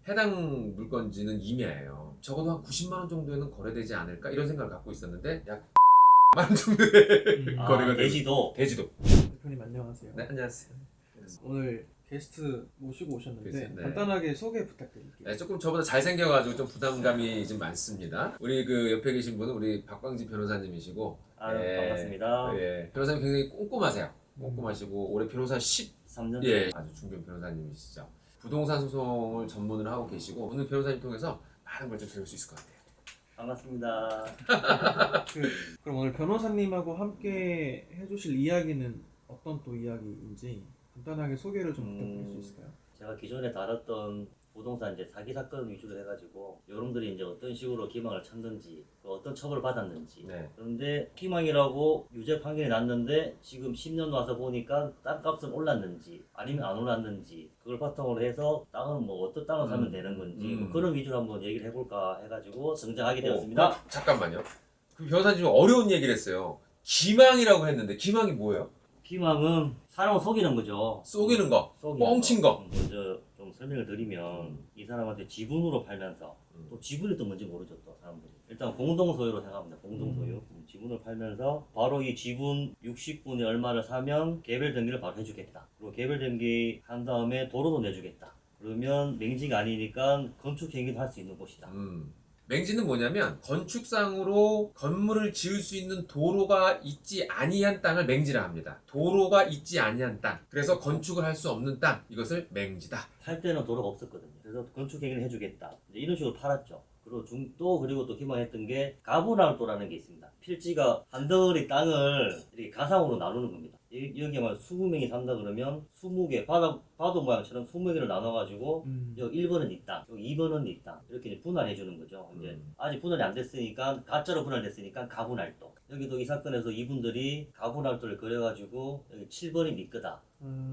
해당 물건지는 임야예요. 적어도 한 90만 원 정도에는 거래되지 않을까 이런 생각을 갖고 있었는데 약 10만 원 정도의 거래가 되고. 대지도. 대표님 안녕하세요. 네, 안녕하세요. 오늘 게스트 모시고 오셨는데 그치, 네. 간단하게 소개 부탁드릴게요. 네, 조금 저보다 잘생겨가지고 좀 부담감이 좀 많습니다. 우리 그 옆에 계신 분은 우리 박광진 변호사님이시고, 반갑습니다. 예, 변호사님 굉장히 꼼꼼하세요. 꼼꼼하시고 올해 변호사 3년 예, 아주 중견 변호사님이시죠. 부동산 소송을 전문으로 하고 계시고 오늘 변호사님 통해서 많은 걸 좀 배울 수 있을 것 같아요. 반갑습니다. 그럼 오늘 변호사님하고 함께 해주실 이야기는 어떤 또 이야기인지 간단하게 소개를 좀 부탁드릴 수 있을까요? 제가 기존에 다뤘던 부동산 이제 사기 사건 위주로 해가지고 여러분들이 이제 어떤 식으로 기망을 찾는지 어떤 처벌을 받았는지 네. 그런데 기망이라고 유죄 판결이 났는데 지금 10년 와서 보니까 땅값은 올랐는지 아니면 안 올랐는지 그걸 바탕으로 해서 땅은 뭐 어떤 땅을 사면 되는 건지 뭐 그런 위주로 한번 얘기를 해볼까 해가지고 등장하게 되었습니다. 잠깐만요. 그 변호사님 좀 어려운 얘기를 했어요. 기망이라고 했는데 기망이 뭐예요? 기망은 사람을 속이는 거죠. 속이는 거, 속이는 뻥친 거. 먼저 좀 설명을 드리면 이 사람한테 지분으로 팔면서 또 지분이 또 뭔지 모르죠 또 사람들이. 일단 공동 소유로 생각합니다. 공동 소유. 지분을 팔면서 바로 이 지분 60분의 얼마를 사면 개별 등기를 바로 해주겠다. 그리고 개별 등기 한 다음에 도로도 내주겠다. 그러면 맹지가 아니니까 건축 행위도 할 수 있는 곳이다. 맹지는 뭐냐면 건축상으로 건물을 지을 수 있는 도로가 있지 아니한 땅을 맹지라 합니다. 도로가 있지 아니한 땅. 그래서 건축을 할 수 없는 땅. 이것을 맹지다. 팔 때는 도로가 없었거든요. 그래서 건축 행위를 해주겠다. 이제 이런 식으로 팔았죠. 그리고 또 기망했던 게 가분할도라는 게 있습니다. 필지가 한 덩어리 땅을 이렇게 가상으로 나누는 겁니다. 여기에 막 20명이 산다 그러면 20개 바도 모양처럼 20개를 나눠가지고 여기 1번은 이 땅, 여기 2번은 이 땅 이렇게 이제 분할해 주는 거죠. 이제 아직 분할이 안 됐으니까 가짜로 분할됐으니까 가분할도. 여기도 이 사건에서 이분들이 가분할도를 그려가지고 여기 7번이 네 거다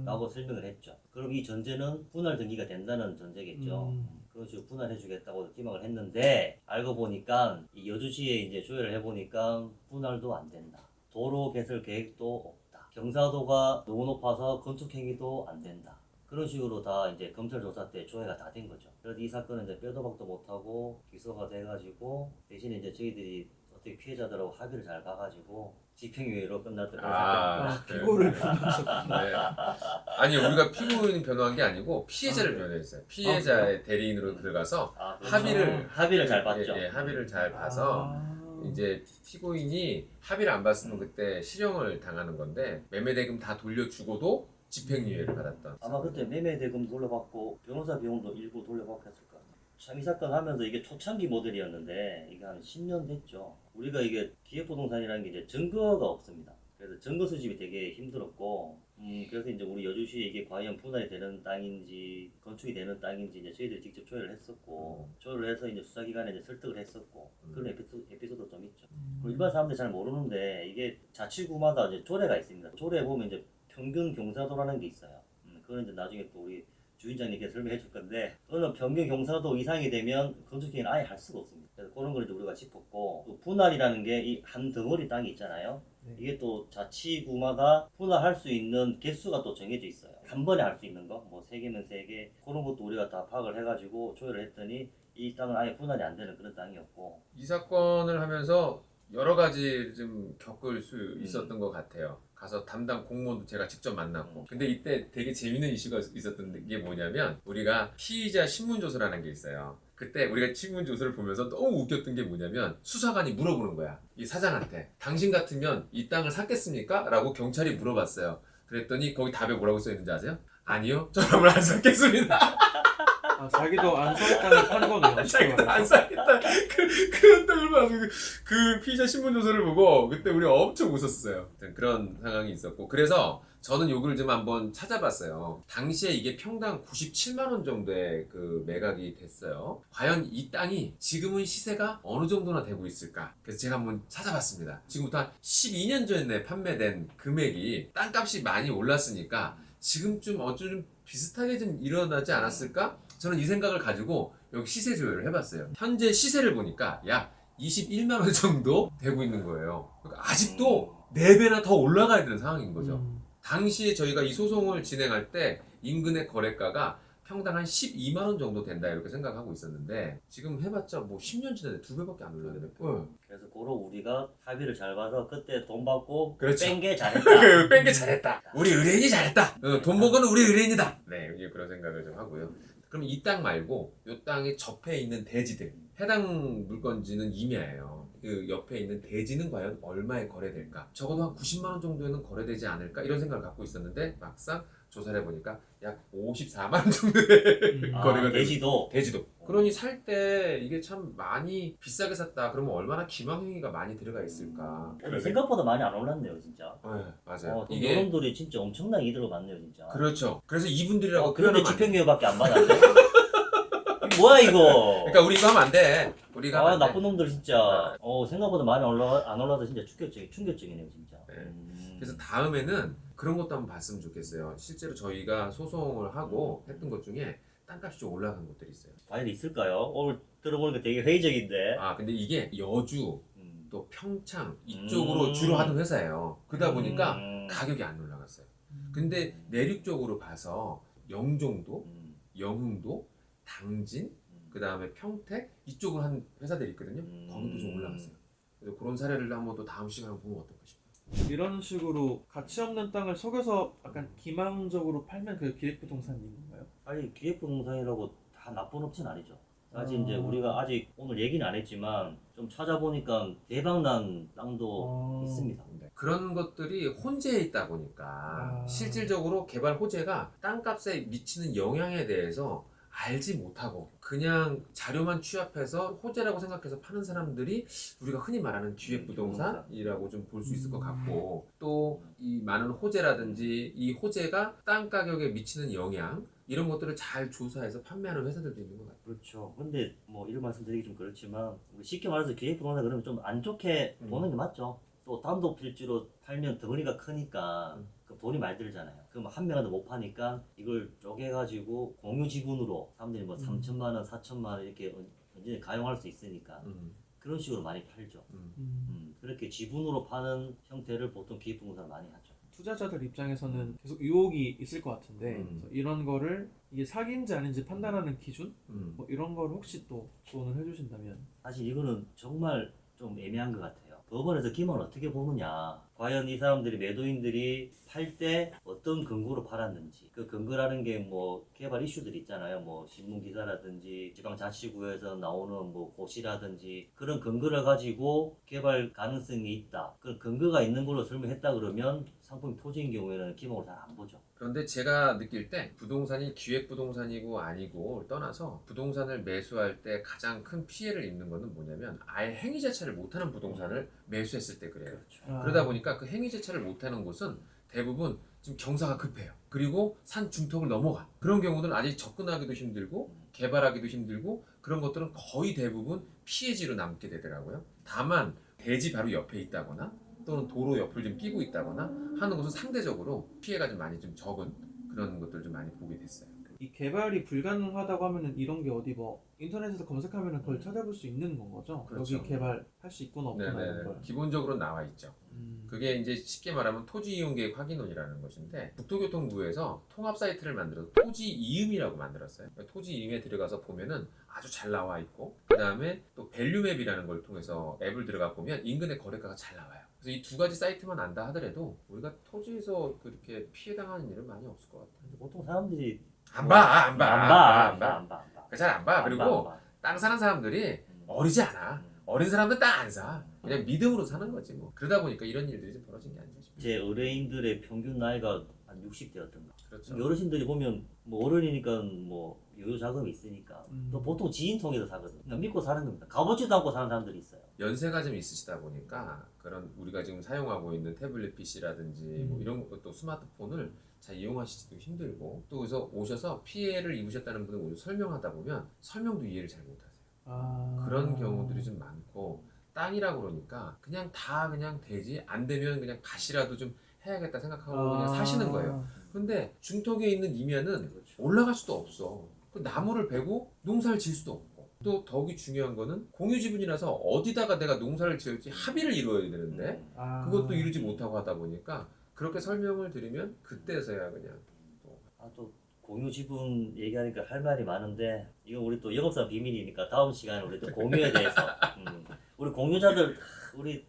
라고 설명을 했죠. 그럼 이 전제는 분할 등기가 된다는 전제겠죠. 그런 식으로 분할해주겠다고 기망을 했는데 알고 보니까 이 여주시에 이제 조회를 해보니까 분할도 안 된다. 도로 개설 계획도 없다. 경사도가 너무 높아서 건축 행위도 안 된다. 그런 식으로 다 이제 검찰 조사 때 조회가 다 된 거죠. 그래서 이 사건은 이제 빼도 박도 못하고 기소가 돼가지고 대신에 이제 저희들이 어떻게 피해자들하고 합의를 잘 봐가지고 집행유예로 끝났던 그런 사건입니다. 피고를 네. 아니 우리가 피고인 변호한 게 아니고 피해자를 변호했어요. 피해자의 대리인으로 들어가서 그렇죠. 합의를 잘 봤죠. 예, 합의를 잘 봐서 이제 피고인이 합의를 안 봤으면 그때 실형을 당하는 건데 매매대금 다 돌려주고도 집행유예를 받았던. 아마 그때 매매대금 돌려받고 변호사 비용도 일부 돌려받고 했을 거예요. 참 이 사건 하면서 이게 초창기 모델이었는데 이게 한 10년 됐죠. 우리가 이게 기획부동산이라는 게 이제 증거가 없습니다. 그래서 증거 수집이 되게 힘들었고 그래서 이제 우리 여주시에 이게 과연 분할이 되는 땅인지 건축이 되는 땅인지 이제 저희들이 직접 조회를 했었고 조회를 해서 이제 수사기관에 이제 설득을 했었고 그런 에피소드 좀 있죠. 그리고 일반 사람들이 잘 모르는데 이게 자치구마다 이제 조례가 있습니다. 조례에 보면 이제 평균 경사도라는 게 있어요. 그건 이제 나중에 또 우리 주인장님께 설명해 줄 건데 어느 평균 경사도 이상이 되면 건축행위를 아예 할 수가 없습니다. 그래서 그런 걸 이제 우리가 짚었고 또 분할이라는 게 이 한 덩어리 땅이 있잖아요. 이게 또 자치구마다 분할할 수 있는 개수가 또 정해져 있어요. 한 번에 할 수 있는 거, 뭐 3개면 3개 그런 것도 우리가 다 파악을 해가지고 조회를 했더니 이 땅은 아예 분할이 안 되는 그런 땅이었고 이 사건을 하면서 여러 가지 좀 겪을 수 있었던 것 같아요. 가서 담당 공무원도 제가 직접 만났고 근데 이때 되게 재밌는 이슈가 있었던 게 뭐냐면 우리가 피의자 신문조서라는 게 있어요. 그때 우리가 신문조서를 보면서 너무 웃겼던 게 뭐냐면 수사관이 물어보는 거야. 이 사장한테 당신 같으면 이 땅을 샀겠습니까? 라고 경찰이 물어봤어요. 그랬더니 거기 답에 뭐라고 써있는지 아세요? 아니요, 저놈을 안 샀겠습니다. 자기도 안 사겠다는 판 거네요. 자기도 안 사겠다. 그런 땅을 봐서 그 피의자 신문조서를 보고 그때 우리 엄청 웃었어요. 그런 상황이 있었고 그래서 저는 요걸 좀 한번 찾아봤어요. 당시에 이게 평당 97만 원 정도의 그 매각이 됐어요. 과연 이 땅이 지금은 시세가 어느 정도나 되고 있을까? 그래서 제가 한번 찾아봤습니다. 지금부터 한 12년 전에 판매된 금액이 땅값이 많이 올랐으니까 지금쯤 좀 비슷하게 좀 일어나지 않았을까? 저는 이 생각을 가지고 여기 시세 조회를 해봤어요. 현재 시세를 보니까 약 21만 원 정도 되고 있는 거예요. 그러니까 아직도 4배나 더 올라가야 되는 상황인 거죠. 당시에 저희가 이 소송을 진행할 때 인근의 거래가가 평당 한 12만 원 정도 된다 이렇게 생각하고 있었는데 지금 해봤자 뭐 10년 지났는데 2배밖에 안 올랐네요. 그래서 그로 우리가 합의를 잘 봐서 그때 돈 받고 그렇죠. 뺀 게 잘했다. 뺀게 잘했다. 우리 의뢰인이 잘했다. 돈 번 거는 우리 의뢰인이다. 네, 이제 그런 생각을 좀 하고요. 그럼 이 땅 말고 이 땅에 접해 있는 대지들 해당 물건지는 임야예요. 그 옆에 있는 대지는 과연 얼마에 거래될까? 적어도 한 90만 원 정도는 거래되지 않을까? 이런 생각을 갖고 있었는데 막상 조사를 해보니까 약 54만 원 정도의 거래가 되고 대지도. 그러니 살 때 이게 참 많이 비싸게 샀다. 그러면 얼마나 기망행위가 많이 들어가 있을까? 생각보다 많이 안 올랐네요, 진짜. 네, 맞아요. 이게 여러분들이 진짜 엄청나게 이득을 봤네요, 진짜. 그렇죠. 그래서 이분들이라고 그런데 표현하면 안 돼. 집행유예밖에 안 받았네. 이거 뭐야 이거? 그러니까 우리 이거 하면 안 돼. 우리가 하면 안 돼. 나쁜 놈들 진짜. 생각보다 많이 안 올라서 진짜 충격적이네요, 진짜. 네. 그래서 다음에는 그런 것도 한번 봤으면 좋겠어요. 실제로 저희가 소송을 하고 했던 것 중에 땅값이 좀 올라간 것들이 있어요. 과연 있을까요? 오늘 들어보니까 되게 회의적인데. 근데 이게 여주 또 평창 이쪽으로 주로 하는 회사예요. 그러다 보니까 가격이 안 올라갔어요. 근데 내륙 쪽으로 봐서 영종도, 영흥도, 당진, 그 다음에 평택 이쪽으로 하는 회사들이 있거든요. 거기도 좀 올라갔어요. 그래서 그런 사례를 한번 또 다음 시간에 보면 어떨까 싶어요. 이런 식으로 가치 없는 땅을 속여서 약간 기망적으로 팔면 그 기획부동산인 건가요? 아니 기획부동산이라고 다 나쁜 업체는 아니죠. 사실 이제 우리가 아직 오늘 얘기는 안 했지만 좀 찾아보니까 대박난 땅도 있습니다. 그런 것들이 혼재해 있다 보니까 실질적으로 개발 호재가 땅값에 미치는 영향에 대해서 알지 못하고 그냥 자료만 취합해서 호재라고 생각해서 파는 사람들이 우리가 흔히 말하는 기획부동산이라고 좀 볼 수 있을 것 같고 또 이 많은 호재라든지 이 호재가 땅 가격에 미치는 영향 이런 것들을 잘 조사해서 판매하는 회사들도 있는 것 같아요. 그렇죠. 근데 뭐 이런 말씀드리기 좀 그렇지만 우리 쉽게 말해서 기획부동산 그러면 좀 안 좋게 보는 게 맞죠. 또 단독 필지로 팔면 덩어리가 크니까 그 돈이 많이 들잖아요. 그럼 한 명한테 못 파니까 이걸 쪼개가지고 공유 지분으로 사람들이 뭐 3천만 원, 4천만 원 이렇게 언제든 가용할 수 있으니까 그런 식으로 많이 팔죠. 그렇게 지분으로 파는 형태를 보통 기획부동산 많이 하죠. 투자자들 입장에서는 계속 유혹이 있을 것 같은데 그래서 이런 거를 이게 사기인지 아닌지 판단하는 기준? 뭐 이런 걸 혹시 또 조언을 해주신다면? 사실 이거는 정말 좀 애매한 것 같아요. 법원에서 기만을 어떻게 보느냐. 과연 이 사람들이 매도인들이 팔 때 어떤 근거로 팔았는지. 그 근거라는 게 뭐 개발 이슈들이 있잖아요. 뭐 신문 기사라든지 지방자치구에서 나오는 뭐 고시라든지 그런 근거를 가지고 개발 가능성이 있다. 그 근거가 있는 걸로 설명했다 그러면 상품이 토지인 경우에는 기본으로 잘 안 보죠. 그런데 제가 느낄 때 부동산이 기획부동산이고 아니고 떠나서 부동산을 매수할 때 가장 큰 피해를 입는 거는 뭐냐면 아예 행위 자체를 못하는 부동산을 매수했을 때 그래요. 그렇죠. 그러다 보니까 그 행위 자체를 못하는 곳은 대부분 지금 경사가 급해요. 그리고 산 중턱을 넘어가. 그런 경우는 아직 접근하기도 힘들고 개발하기도 힘들고 그런 것들은 거의 대부분 피해지로 남게 되더라고요. 다만 대지 바로 옆에 있다거나 또는 도로 옆을 좀 끼고 있다거나 하는 것은 상대적으로 피해가 좀 많이 좀 적은 그런 것들을 좀 많이 보게 됐어요. 이 개발이 불가능하다고 하면은 이런 게 어디 뭐 인터넷에서 검색하면은 그걸 찾아볼 수 있는 건 거죠? 그렇죠. 여기 개발할 수 있거나 없거나 이런 걸. 기본적으로 나와 있죠. 그게 이제 쉽게 말하면 토지이용계획 확인원이라는 것인데 국토교통부에서 통합 사이트를 만들어서 토지이음이라고 만들었어요. 토지이음에 들어가서 보면은 아주 잘 나와 있고 그 다음에 또 밸류맵이라는 걸 통해서 앱을 들어가 보면 인근의 거래가가 잘 나와요. 그래서 이 두 가지 사이트만 안다 하더라도 우리가 토지에서 그렇게 피해당하는 일은 많이 없을 것 같아요. 보통 사람들이 안 봐. 잘 안 봐. 안 그리고 봐. 땅 사는 사람들이 어리지 않아. 어린 사람들 땅 안 사. 그냥 믿음으로 사는 거지 뭐. 그러다 보니까 이런 일들이 좀 벌어진 게 아닌가 싶어요. 제 의뢰인들의 평균 나이가 한 60대였던가. 그렇죠. 어르신들이 보면 뭐 어른이니까 뭐 유효 자금이 있으니까 또 보통 지인 통해서 사거든요. 그냥 믿고 사는 겁니다. 가보지도 않고 사는 사람들이 있어요. 연세가 좀 있으시다 보니까 그런 우리가 지금 사용하고 있는 태블릿 PC라든지 뭐 이런 것도 스마트폰을 잘 이용하시기도 힘들고 또 그래서 오셔서 피해를 입으셨다는 분을 오셔서 설명하다 보면 설명도 이해를 잘 못하세요. 그런 경우들이 좀 많고 땅이라 그러니까 그냥 다 그냥 되지 안 되면 그냥 가시라도 좀 해야겠다 생각하고 그냥 사시는 거예요. 근데 중턱에 있는 임야는 올라갈 수도 없어. 그 나무를 베고 농사를 지을 수도 없고 또 더욱이 중요한 거는 공유 지분이라서 어디다가 내가 농사를 지을지 합의를 이루어야 되는데 그것도 이루지 못하고 하다 보니까 그렇게 설명을 드리면 그때서야 그냥 또 공유 지분 얘기하니까 할 말이 많은데 이거 우리 또 영업사원 비밀이니까 다음 시간에 우리 또 공유에 대해서 우리 공유자들 우리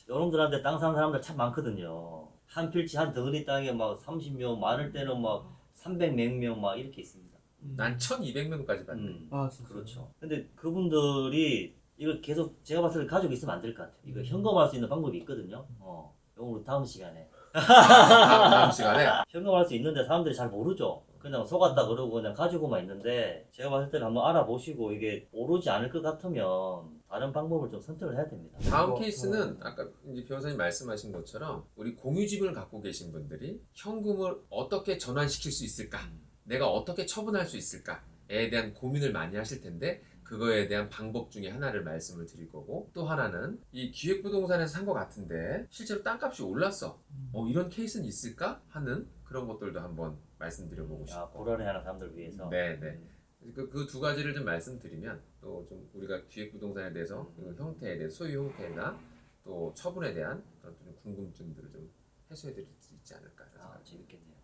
여러분들한테 땅 사는 사람들 참 많거든요. 한 필지 한 덩어리 땅에 막 30명 많을 때는 막 300몇 명 막 이렇게 있습니다. 난 1,200명까지 봤네. 아 진짜. 그렇죠. 근데 그분들이 이거 계속 제가 봤을 때 가지고 있으면 안 될 것 같아요. 이거 현금화할 수 있는 방법이 있거든요. 이거 우리 다음 시간에 다음 시간에 현금화할 수 있는데 사람들이 잘 모르죠. 그냥 속았다 그러고 그냥 가지고만 있는데 제가 봤을 때는 한번 알아보시고 이게 오르지 않을 것 같으면 다른 방법을 좀 선택을 해야 됩니다. 다음 케이스는 아까 이제 변호사님 말씀하신 것처럼 우리 공유집을 갖고 계신 분들이 현금을 어떻게 전환시킬 수 있을까? 내가 어떻게 처분할 수 있을까에 대한 고민을 많이 하실 텐데 그거에 대한 방법 중에 하나를 말씀을 드릴 거고 또 하나는 이 기획부동산에서 산 것 같은데 실제로 땅값이 올랐어. 이런 케이스는 있을까? 하는 그런 것들도 한번 말씀드려보고 싶어요. 불안해하는 사람들 위해서. 네네. 그 두 가지를 좀 말씀드리면 또 좀 우리가 기획부동산에 대해서 그 형태에 대해 소유 형태나 또 처분에 대한 그런 좀 궁금증들을 좀 해소해 드릴 수 있지 않을까 생각합니다. 재밌겠네요.